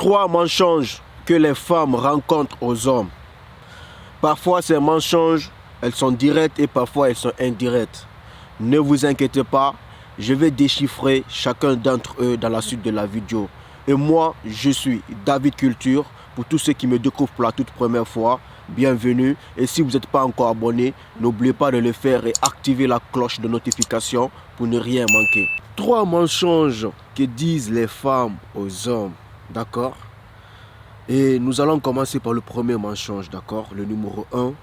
3 mensonges que les femmes rencontrent aux hommes. Parfois ces mensonges, elles sont directes et parfois elles sont indirectes. Ne vous inquiétez pas, je vais déchiffrer chacun d'entre eux dans la suite de la vidéo. Et moi, je suis David Culture. Pour tous ceux qui me découvrent pour la toute première fois, bienvenue. Et si vous n'êtes pas encore abonné, n'oubliez pas de le faire et activer la cloche de notification pour ne rien manquer. 3 mensonges que disent les femmes aux hommes, d'accord? Et nous allons commencer par le premier mensonge, d'accord? Le numéro 1,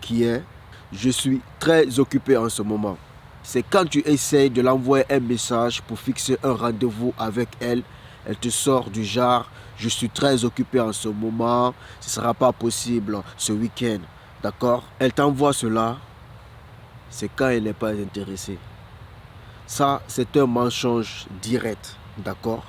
qui est « Je suis très occupé en ce moment ». C'est quand tu essayes de l'envoyer un message pour fixer un rendez-vous avec elle, elle te sort du genre « Je suis très occupé en ce moment, ce ne sera pas possible ce week-end ». D'accord? Elle t'envoie cela, c'est quand elle n'est pas intéressée. Ça, c'est un mensonge direct, d'accord?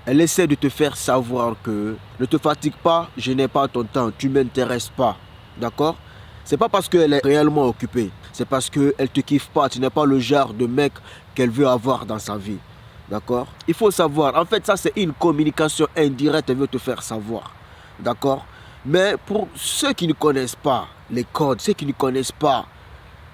Elle essaie de te faire savoir que ne te fatigue pas, je n'ai pas ton temps, tu ne m'intéresses pas, d'accord? C'est pas parce qu'elle est réellement occupée, c'est parce qu'elle ne te kiffe pas, tu n'es pas le genre de mec qu'elle veut avoir dans sa vie, d'accord? Il faut savoir, en fait ça c'est une communication indirecte, elle veut te faire savoir, d'accord? Mais pour ceux qui ne connaissent pas les codes, ceux qui ne connaissent pas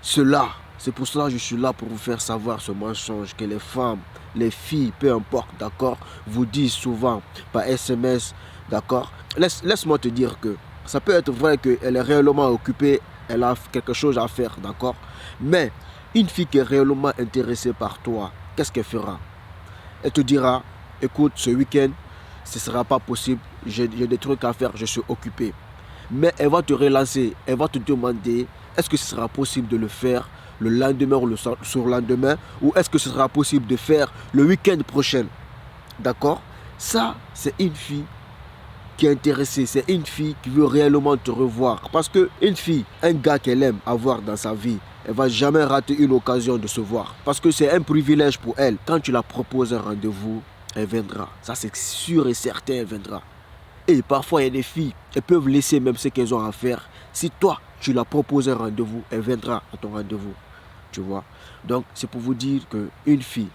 cela, c'est pour cela que je suis là pour vous faire savoir ce mensonge que les femmes, les filles, peu importe, d'accord, vous disent souvent par SMS, d'accord. Laisse-moi te dire que ça peut être vrai qu'elle est réellement occupée, elle a quelque chose à faire, d'accord. Mais une fille qui est réellement intéressée par toi, qu'est-ce qu'elle fera? Elle te dira, écoute, ce week-end, ce ne sera pas possible, j'ai des trucs à faire, je suis occupé. Mais elle va te relancer, elle va te demander, est-ce que ce sera possible de le faire le lendemain ou le surlendemain, ou est-ce que ce sera possible de faire le week-end prochain? D'accord? Ça, c'est une fille qui est intéressée, c'est une fille qui veut réellement te revoir. Parce qu'une fille, un gars qu'elle aime avoir dans sa vie, elle ne va jamais rater une occasion de se voir. Parce que c'est un privilège pour elle. Quand tu la proposes un rendez-vous, elle viendra. Ça, c'est sûr et certain, elle viendra. Et parfois, il y a des filles, elles peuvent laisser même ce qu'elles ont à faire. Si toi, tu la proposes un rendez-vous, elle viendra à ton rendez-vous. Tu vois? Donc, c'est pour vous dire qu'une fille,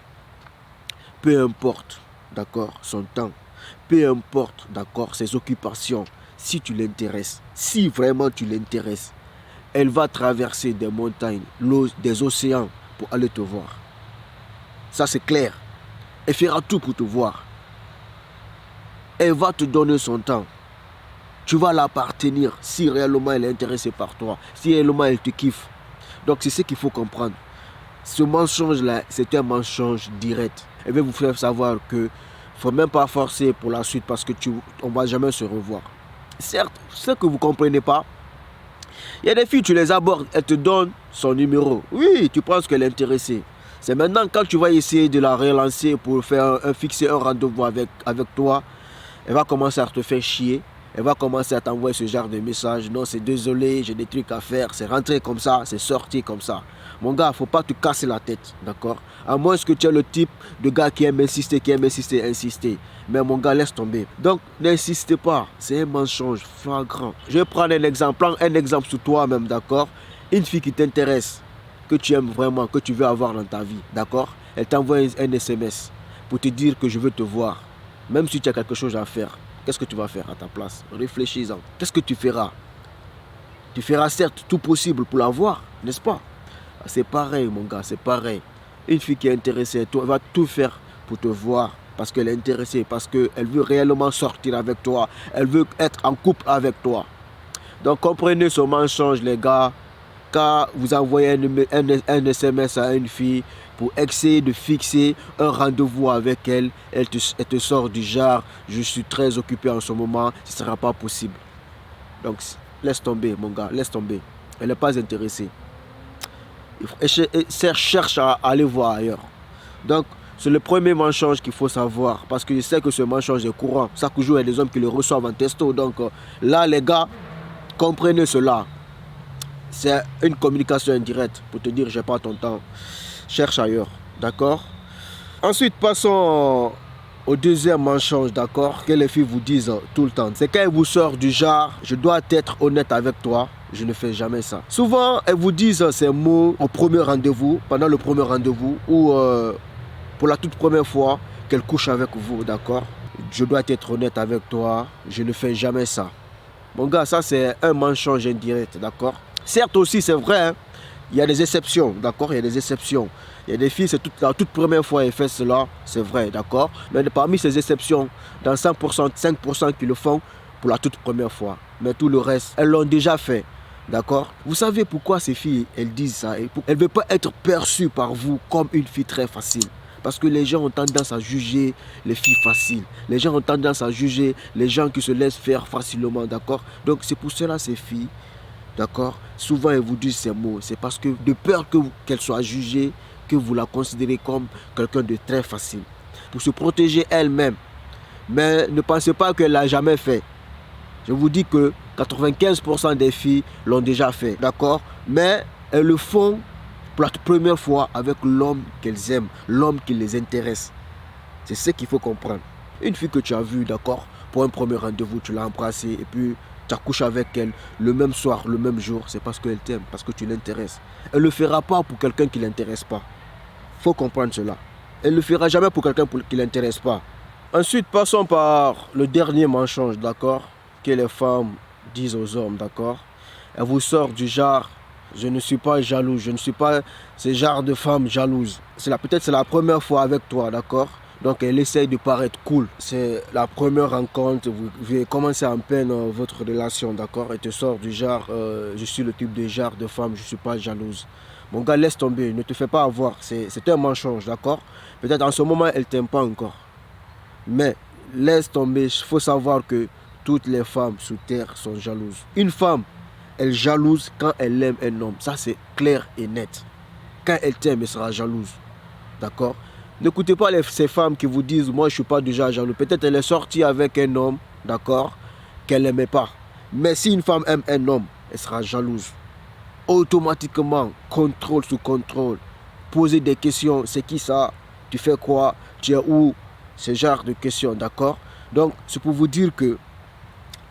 peu importe, d'accord, son temps, peu importe, d'accord, ses occupations, si tu l'intéresses, si vraiment tu l'intéresses, elle va traverser des montagnes, des océans pour aller te voir. Ça, c'est clair. Elle fera tout pour te voir. Elle va te donner son temps. Tu vas l'appartenir si réellement elle est intéressée par toi, si réellement elle te kiffe. Donc c'est ce qu'il faut comprendre. Ce mensonge-là, c'est un mensonge direct. Elle veut vous faire savoir que il ne faut même pas forcer pour la suite parce que on ne va jamais se revoir. Certes, ce que vous ne comprenez pas, il y a des filles, tu les abordes, elles te donnent son numéro. Oui, tu penses qu'elle est intéressée. C'est maintenant quand tu vas essayer de la relancer pour fixer un rendez-vous avec toi, elle va commencer à te faire chier. Elle va commencer à t'envoyer ce genre de message. Non, c'est désolé, j'ai des trucs à faire. C'est rentré comme ça, c'est sorti comme ça. Mon gars, il ne faut pas te casser la tête, d'accord? À moins que tu es le type de gars qui aime insister. Mais mon gars, laisse tomber. Donc, n'insistez pas. C'est un mensonge flagrant. Je vais prendre un exemple. Prends un exemple sur toi-même, d'accord? Une fille qui t'intéresse, que tu aimes vraiment, que tu veux avoir dans ta vie, d'accord? Elle t'envoie un SMS pour te dire que je veux te voir. Même si tu as quelque chose à faire. Qu'est-ce que tu vas faire à ta place? Réfléchis-en. Qu'est-ce que tu feras? Tu feras certes tout possible pour la voir, n'est-ce pas? C'est pareil, mon gars, c'est pareil. Une fille qui est intéressée, elle va tout faire pour te voir parce qu'elle est intéressée, parce qu'elle veut réellement sortir avec toi. Elle veut être en couple avec toi. Donc, comprenez ce mensonge, les gars. Quand vous envoyez un SMS à une fille pour essayer de fixer un rendez-vous avec elle, elle te sort du genre « Je suis très occupé en ce moment, ce ne sera pas possible ». Donc, laisse tomber, mon gars, laisse tomber. Elle n'est pas intéressée. Elle cherche à aller voir ailleurs. Donc, c'est le premier mensonge qu'il faut savoir. Parce que je sais que ce mensonge est courant. Chaque jour, il y a des hommes qui le reçoivent en testo. Donc, là, les gars, comprenez cela. C'est une communication indirecte pour te dire j'ai pas ton temps, cherche ailleurs, d'accord? Ensuite, passons au deuxième mensonge, d'accord, que les filles vous disent tout le temps. C'est quand elles vous sortent du genre je dois être honnête avec toi, je ne fais jamais ça. Souvent, elles vous disent ces mots au premier rendez-vous, pendant le premier rendez-vous ou pour la toute première fois qu'elles couchent avec vous, d'accord? Je dois être honnête avec toi, je ne fais jamais ça. Mon gars, ça c'est un mensonge indirect, d'accord? Certes aussi, c'est vrai, hein, il y a des exceptions, d'accord? Il y a des exceptions. Il y a des filles, c'est la toute première fois qu'elles font cela, c'est vrai, d'accord? Mais parmi ces exceptions, dans 100%, 5% qui le font pour la toute première fois. Mais tout le reste, elles l'ont déjà fait, d'accord? Vous savez pourquoi ces filles, elles disent ça? Elles ne veulent pas être perçues par vous comme une fille très facile. Parce que les gens ont tendance à juger les filles faciles. Les gens ont tendance à juger les gens qui se laissent faire facilement, d'accord? Donc c'est pour cela ces filles, d'accord? Souvent elles vous disent ces mots. C'est parce que de peur qu'elles soient jugées, que vous la considérez comme quelqu'un de très facile. Pour se protéger elle-même. Mais ne pensez pas qu'elle l'a jamais fait. Je vous dis que 95% des filles l'ont déjà fait, d'accord? Mais elles le font pour la première fois avec l'homme qu'elles aiment, l'homme qui les intéresse. C'est ce qu'il faut comprendre. Une fille que tu as vue, d'accord, pour un premier rendez-vous, tu l'as embrassée et puis tu as couché avec elle le même soir, le même jour, c'est parce qu'elle t'aime, parce que tu l'intéresses. Elle ne le fera pas pour quelqu'un qui ne l'intéresse pas. Il faut comprendre cela. Elle ne le fera jamais pour quelqu'un qui ne l'intéresse pas. Ensuite, passons par le dernier mensonge, d'accord, que les femmes disent aux hommes, d'accord. Elles vous sortent du genre, je ne suis pas jalouse, je ne suis pas ce genre de femme jalouse. Peut-être c'est la première fois avec toi, d'accord. Donc elle essaye de paraître cool. C'est la première rencontre, vous commencez à peine votre relation, d'accord. Elle te sort du genre, je suis le type de genre de femme, je ne suis pas jalouse. Mon gars, laisse tomber, ne te fais pas avoir, c'est un mensonge, d'accord. Peut-être en ce moment, elle ne t'aime pas encore. Mais laisse tomber, il faut savoir que toutes les femmes sous terre sont jalouses. Une femme, elle est jalouse quand elle aime un homme. Ça, c'est clair et net. Quand elle t'aime, elle sera jalouse. D'accord? N'écoutez pas ces femmes qui vous disent, moi, je ne suis pas déjà jaloux. Peut-être elle est sortie avec un homme, d'accord, qu'elle n'aimait pas. Mais si une femme aime un homme, elle sera jalouse. Automatiquement, contrôle sous contrôle. Poser des questions, c'est qui ça? Tu fais quoi? Tu es où? Ce genre de questions, d'accord? Donc, c'est pour vous dire que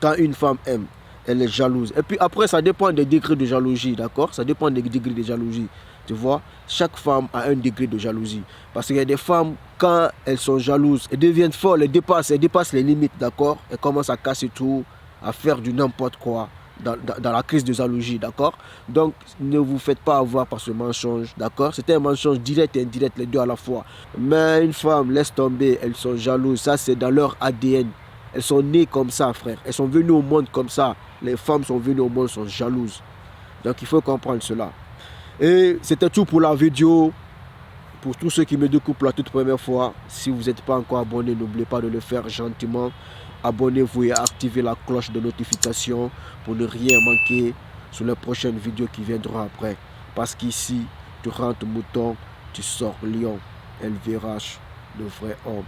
quand une femme aime, elle est jalouse. Et puis après, ça dépend des degrés de jalousie, d'accord? Ça dépend des degrés de jalousie. Tu vois, chaque femme a un degré de jalousie. Parce qu'il y a des femmes, quand elles sont jalouses, elles deviennent folles, elles dépassent les limites, d'accord? Elles commencent à casser tout, à faire du n'importe quoi. Dans la crise de jalousie, d'accord? Donc, ne vous faites pas avoir par ce mensonge, d'accord? C'est un mensonge direct et indirect, les deux à la fois. Mais une femme, laisse tomber, elles sont jalouses, ça c'est dans leur ADN. Elles sont nées comme ça, frère. Elles sont venues au monde comme ça. Les femmes sont venues au monde, sont jalouses. Donc, il faut comprendre cela. Et c'était tout pour la vidéo. Pour tous ceux qui me découvrent la toute première fois, si vous n'êtes pas encore abonné, n'oubliez pas de le faire gentiment. Abonnez-vous et activez la cloche de notification pour ne rien manquer sur les prochaines vidéos qui viendront après. Parce qu'ici, tu rentres mouton, tu sors lion. LVRH, le vrai homme.